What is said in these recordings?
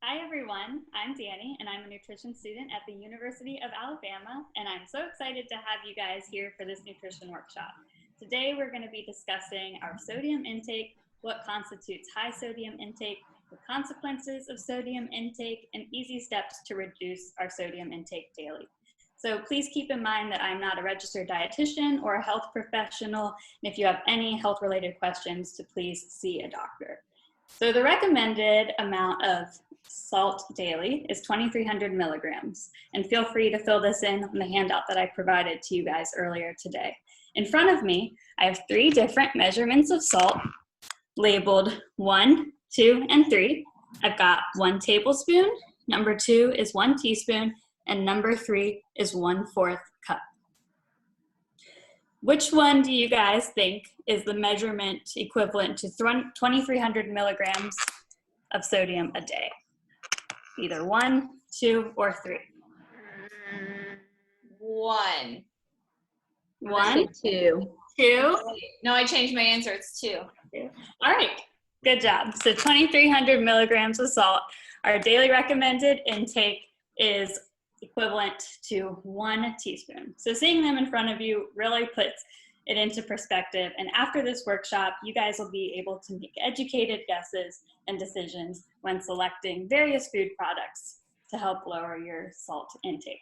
Hi everyone, I'm Danny and I'm a nutrition student at the University of Alabama, and I'm so excited to have you guys here for this nutrition workshop. Today we're going to be discussing our sodium intake, what constitutes high sodium intake, the consequences of sodium intake, and easy steps to reduce our sodium intake daily. So please keep in mind that I'm not a registered dietitian or a health professional, and if you have any health-related questions, to please see a doctor. So the recommended amount of salt daily is 2,300 milligrams. And feel free to fill this in on the handout that I provided to you guys earlier today. In front of me, I have 3 different measurements of salt labeled 1, 2, and 3. I've got 1 tablespoon, number 2 is 1 teaspoon, and number 3 is 1/4 cup. Which one do you guys think is the measurement equivalent to 2,300 milligrams of sodium a day? Either 1, 2, or 3. 1. 1? 2. 2? No, I changed my answer. It's 2. All right, good job. So 2,300 milligrams of salt. Our daily recommended intake is equivalent to 1 teaspoon. So seeing them in front of you really puts it into perspective. And after this workshop, you guys will be able to make educated guesses and decisions when selecting various food products to help lower your salt intake.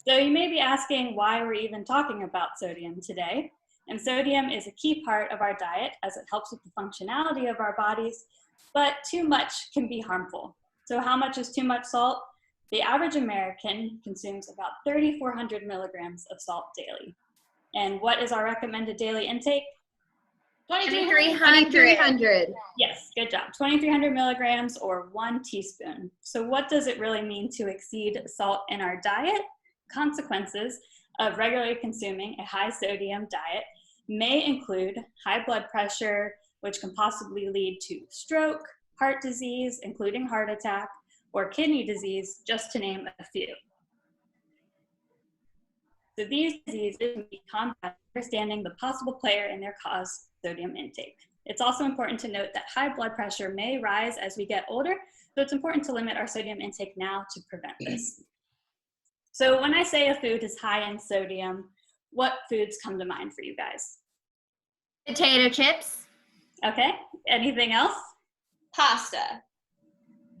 So you may be asking why we're even talking about sodium today. And sodium is a key part of our diet as it helps with the functionality of our bodies, but too much can be harmful. So how much is too much salt? The average American consumes about 3,400 milligrams of salt daily. And what is our recommended daily intake? 2,300. Yes, good job. 2,300 milligrams or 1 teaspoon. So what does it really mean to exceed salt in our diet? Consequences of regularly consuming a high sodium diet may include high blood pressure, which can possibly lead to stroke, heart disease, including heart attack, or kidney disease, just to name a few. So these diseases can be combated by understanding the possible player in their cause, sodium intake. It's also important to note that high blood pressure may rise as we get older, so it's important to limit our sodium intake now to prevent this. So when I say a food is high in sodium, what foods come to mind for you guys? Potato chips. Okay, anything else? Pasta.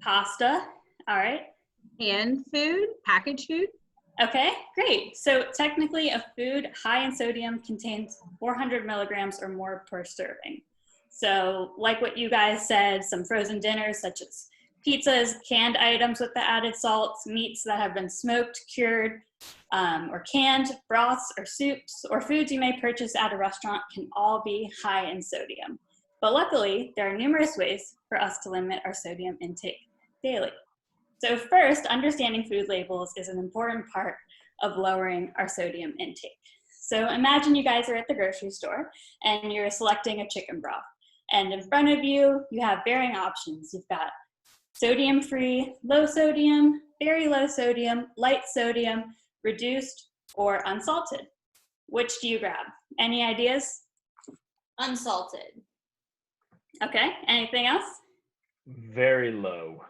Pasta, all right. Canned food, packaged food. Okay, great. So technically a food high in sodium contains 400 milligrams or more per serving. So like what you guys said, some frozen dinners such as pizzas, canned items with the added salts, meats that have been smoked, cured, or canned, broths or soups, or foods you may purchase at a restaurant can all be high in sodium. But luckily, there are numerous ways for us to limit our sodium intake daily. So first, understanding food labels is an important part of lowering our sodium intake. So imagine you guys are at the grocery store and you're selecting a chicken broth. And in front of you, you have varying options. You've got sodium-free, low sodium, very low sodium, light sodium, reduced, or unsalted. Which do you grab? Any ideas? Unsalted. Okay, anything else? Very low.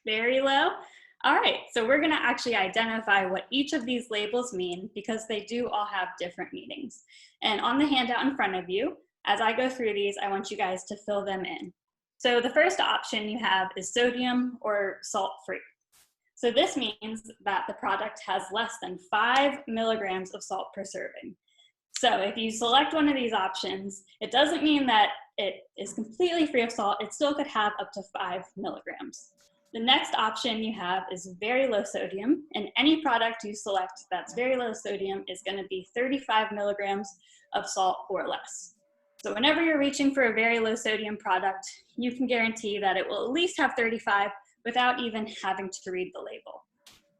Very low? All right, so we're gonna actually identify what each of these labels mean because they do all have different meanings. And on the handout in front of you, as I go through these, I want you guys to fill them in. So the first option you have is sodium or salt-free. So this means that the product has less than 5 milligrams of salt per serving. So if you select one of these options, it doesn't mean that it is completely free of salt. It still could have up to 5 milligrams. The next option you have is very low sodium, and any product you select that's very low sodium is going to be 35 milligrams of salt or less. So whenever you're reaching for a very low sodium product, you can guarantee that it will at least have 35 without even having to read the label.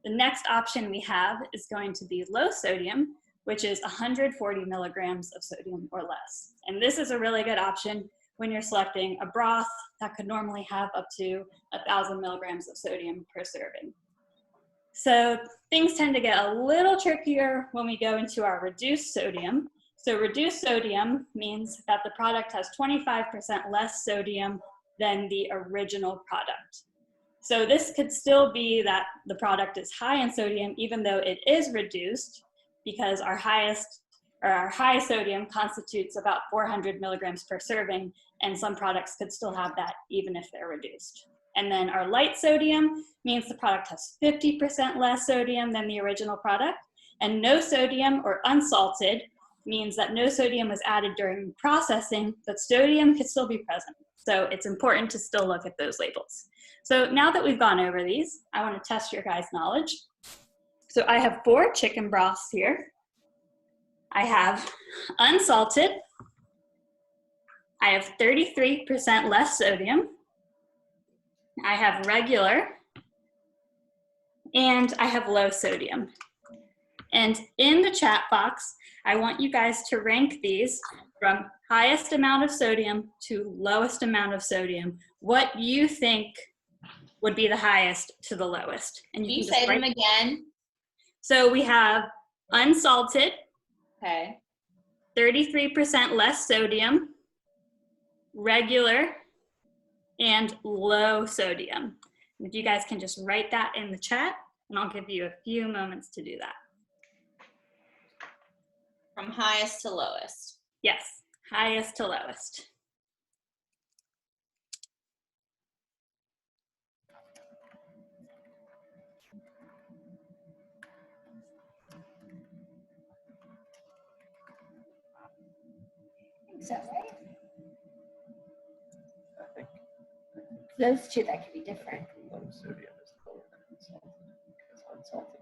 The next option we have is going to be low sodium, which is 140 milligrams of sodium or less. And this is a really good option when you're selecting a broth that could normally have up to 1,000 milligrams of sodium per serving. So things tend to get a little trickier when we go into our reduced sodium. So reduced sodium means that the product has 25% less sodium than the original product. So this could still be that the product is high in sodium, even though it is reduced, because our high sodium constitutes about 400 milligrams per serving, and some products could still have that even if they're reduced. And then our light sodium means the product has 50% less sodium than the original product, and no sodium or unsalted means that no sodium was added during processing, but sodium could still be present. So it's important to still look at those labels. So now that we've gone over these, I want to test your guys' knowledge. So I have 4 chicken broths here. I have unsalted. I have 33% less sodium. I have regular. And I have low sodium. And in the chat box, I want you guys to rank these from highest amount of sodium to lowest amount of sodium. What you think would be the highest to the lowest. And Can you can just say them write- again? So we have unsalted, Okay. 33% less sodium, regular, and low sodium. If you guys can just write that in the chat, and I'll give you a few moments to do that. From highest to lowest. Yes, highest to lowest. Is that right? I think Those two, that could be different. low sodium is lower than unsalted. Because unsalted,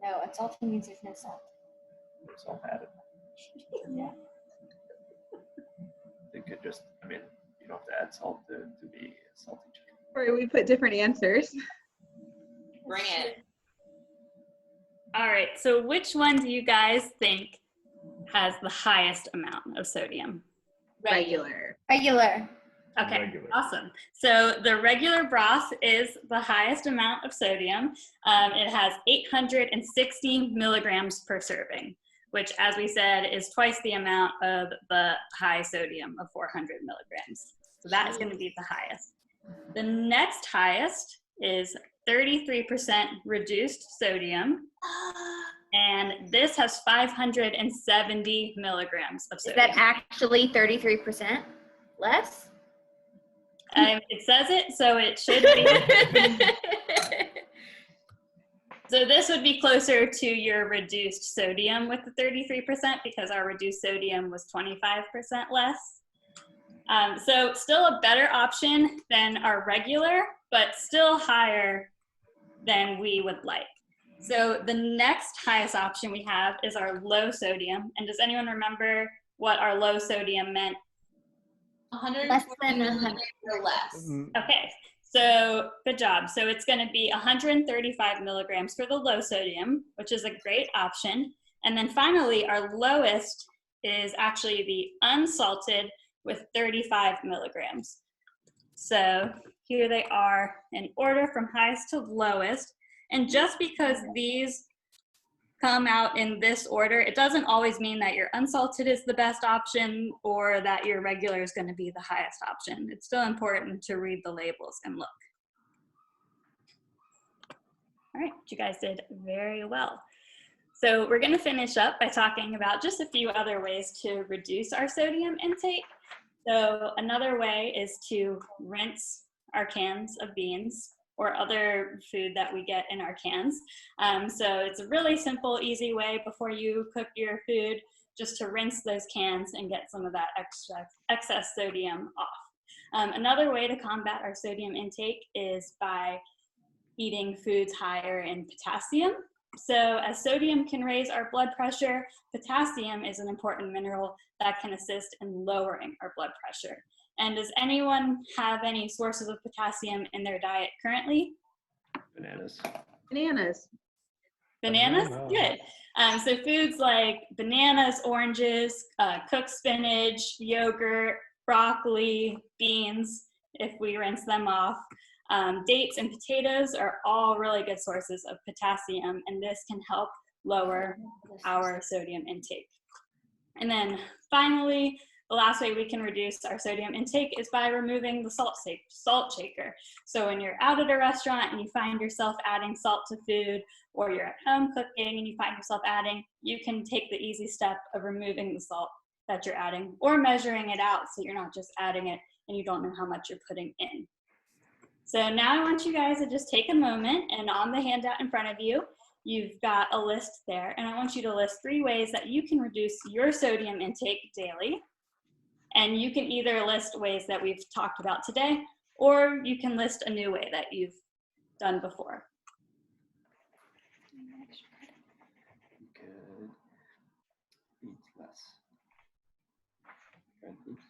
No, unsalted means there's no salt. there's salt added. Yeah. They could just, I mean, you don't have to add salt to be a salty chicken. Or we put different answers. Bring it. All right, so which one do you guys think has the highest amount of sodium? Regular. Regular. Okay, Regular. awesome. So the regular broth is the highest amount of sodium. It has 860 milligrams per serving, which, as we said, is twice the amount of the high sodium of 400 milligrams. So that is going to be the highest. The next highest is 33% reduced sodium, and this has 570 milligrams of Is sodium. that actually 33% less? It says it, so it should be. So this would be closer to your reduced sodium with the 33% because our reduced sodium was 25% less. So still a better option than our regular, but still higher than we would like. So the next highest option we have is our low sodium. And does anyone remember what our low sodium meant? 140 Less than 100. milligrams or less. Okay, so good job. So it's going to be 135 milligrams for the low sodium, which is a great option. And then finally, our lowest is actually the unsalted with 35 milligrams. So here they are in order from highest to lowest. And just because these come out in this order, it doesn't always mean that your unsalted is the best option or that your regular is going to be the highest option. It's still important to read the labels and look. All right, you guys did very well. So we're going to finish up by talking about just a few other ways to reduce our sodium intake. So another way is to rinse our cans of beans or other food that we get in our cans. So it's a really simple, easy way before you cook your food, just to rinse those cans and get some of that excess sodium off. Another way to combat our sodium intake is by eating foods higher in potassium. So as sodium can raise our blood pressure, potassium is an important mineral that can assist in lowering our blood pressure. And does anyone have any sources of potassium in their diet currently? Bananas. Bananas. Bananas? Banana. Good. So foods like bananas, oranges, cooked spinach, yogurt, broccoli, beans, if we rinse them off. Dates and potatoes are all really good sources of potassium, and this can help lower our sodium intake. And then finally, the last way we can reduce our sodium intake is by removing the salt shaker. So when you're out at a restaurant and you find yourself adding salt to food, or you're at home cooking and you find yourself adding, you can take the easy step of removing the salt that you're adding, or measuring it out so you're not just adding it and you don't know how much you're putting in. So now I want you guys to just take a moment, and on the handout in front of you, you've got a list there, and I want you to list 3 ways that you can reduce your sodium intake daily. And you can either list ways that we've talked about today, or you can list a new way that you've done before. Could eat less fried foods.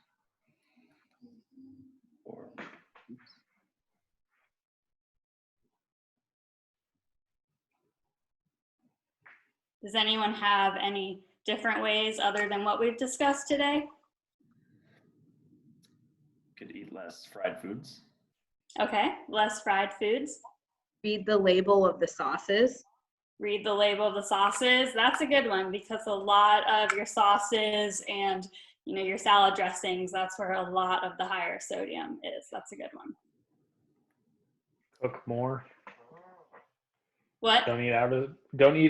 Or oops. Does anyone have any different ways other than what we've discussed today? Could eat less fried foods. Okay, less fried foods. Read the label of the sauces. Read the label of the sauces. That's a good one, because a lot of your sauces and your salad dressings, that's where a lot of the higher sodium is. That's a good one. Cook more. What? Don't eat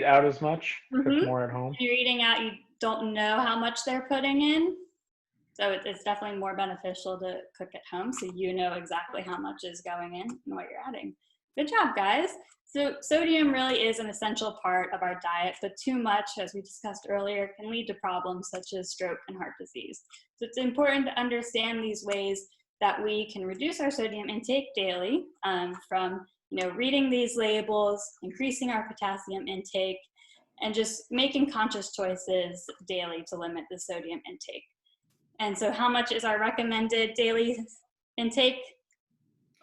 out as much. Cook Mhm. more at home. When you're eating out, you don't know how much they're putting in. So it's definitely more beneficial to cook at home, so you know exactly how much is going in and what you're adding. Good job, guys. So sodium really is an essential part of our diet, but too much, as we discussed earlier, can lead to problems such as stroke and heart disease. So it's important to understand these ways that we can reduce our sodium intake daily, from reading these labels, increasing our potassium intake, and just making conscious choices daily to limit the sodium intake. And so how much is our recommended daily intake?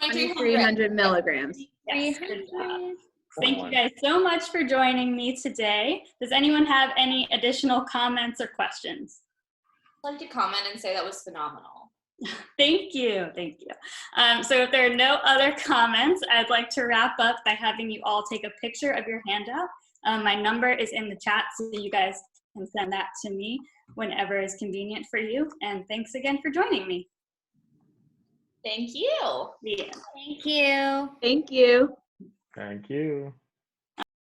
300 milligrams. Yes, good job. Thank you guys so much for joining me today. Does anyone have any additional comments or questions? I'd like to comment and say that was phenomenal. Thank you, thank you. So if there are no other comments, I'd like to wrap up by having you all take a picture of your handout. My number is in the chat, so you guys can send that to me whenever is convenient for you. And thanks again for joining me. Thank you. Yeah. Thank you. Thank you. Thank you.